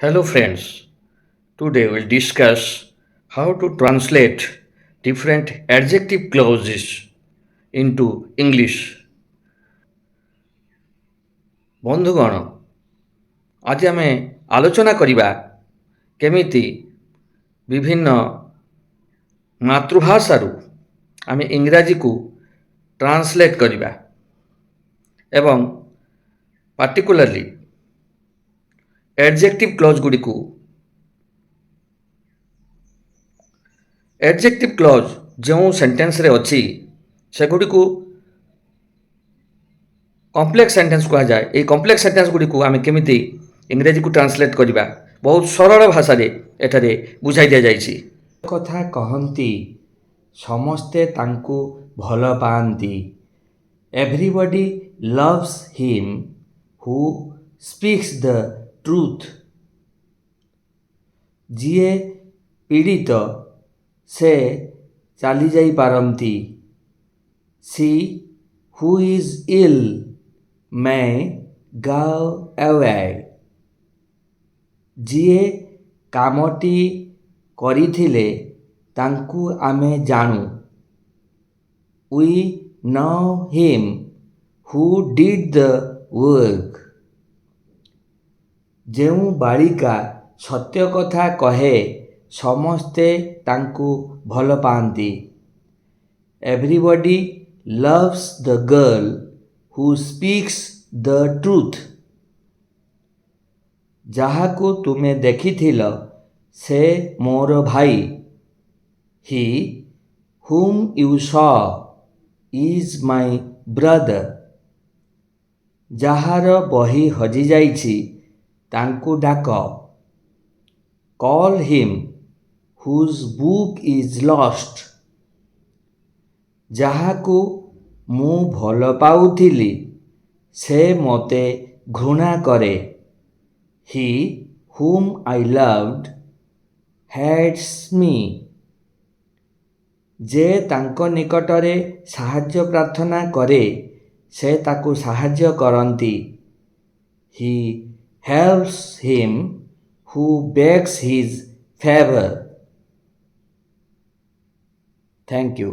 Hello, friends. Today we'll discuss how to translate different adjective clauses into English. ବନ୍ଧୁଗଣ, ଆଜି ଆମେ ଆଲୋଚନା କରିବା କେମିତି ବିଭିନ୍ନ ମାତୃଭାଷାରୁ ଆମେ ଇଂରାଜୀକୁ ଟ୍ରାନ୍ସଲେଟ୍ କରିବା ଏବଂ ପାର୍ଟିକୁଲାରଲି adjective clause ଗୁଡ଼ିକୁ adjective clause ଯେଉଁ ସେଣ୍ଟେନ୍ସରେ ଅଛି ସେଗୁଡ଼ିକୁ କମ୍ପ୍ଲେକ୍ସ ସେଣ୍ଟେନ୍ସ କୁହାଯାଏ। ଏହି କମ୍ପ୍ଲେକ୍ସ ସେଣ୍ଟେନ୍ସ ଗୁଡ଼ିକୁ ଆମେ କେମିତି ଇଂରାଜୀକୁ ଟ୍ରାନ୍ସଲେଟ୍ କରିବା ବହୁତ ସରଳ ଭାଷାରେ ଏଠାରେ ବୁଝାଇ ଦିଆଯାଇଛି। କଥା କହନ୍ତି ସମସ୍ତେ ତାଙ୍କୁ ଭଲ ପାଆନ୍ତି। Everybody loves him who speaks the truth. ଯିଏ ପୀଡ଼ିତ ସେ ଚାଲିଯାଇପାରନ୍ତି। She who is ill may go away। ଯିଏ କାମଟି କରିଥିଲେ ତାଙ୍କୁ ଆମେ ଜାଣୁ। We know him who did the work। ଯେଉଁ ବାଳିକା ସତ୍ୟ କଥା କହେ ସମସ୍ତେ ତାଙ୍କୁ ଭଲ ପାଆନ୍ତି। Everybody loves the girl who speaks the truth। ଯାହାକୁ ତୁମେ ଦେଖିଥିଲ ସେ ମୋର ଭାଇ। He whom you saw is my brother। ଯାହାର ବହି ହଜିଯାଇଛି ତାଙ୍କୁ ଡାକ। Call him whose book is lost। ଯାହାକୁ ମୁଁ ଭଲ ପାଉଥିଲି ସେ ମୋତେ ଘୃଣା କରେ। He whom I loved hates me। ଯେ ତାଙ୍କ ନିକଟରେ ସାହାଯ୍ୟ ପ୍ରାର୍ଥନା କରେ ସେ ତାକୁ ସାହାଯ୍ୟ କରନ୍ତି। He helps him who begs his favor। Thank you.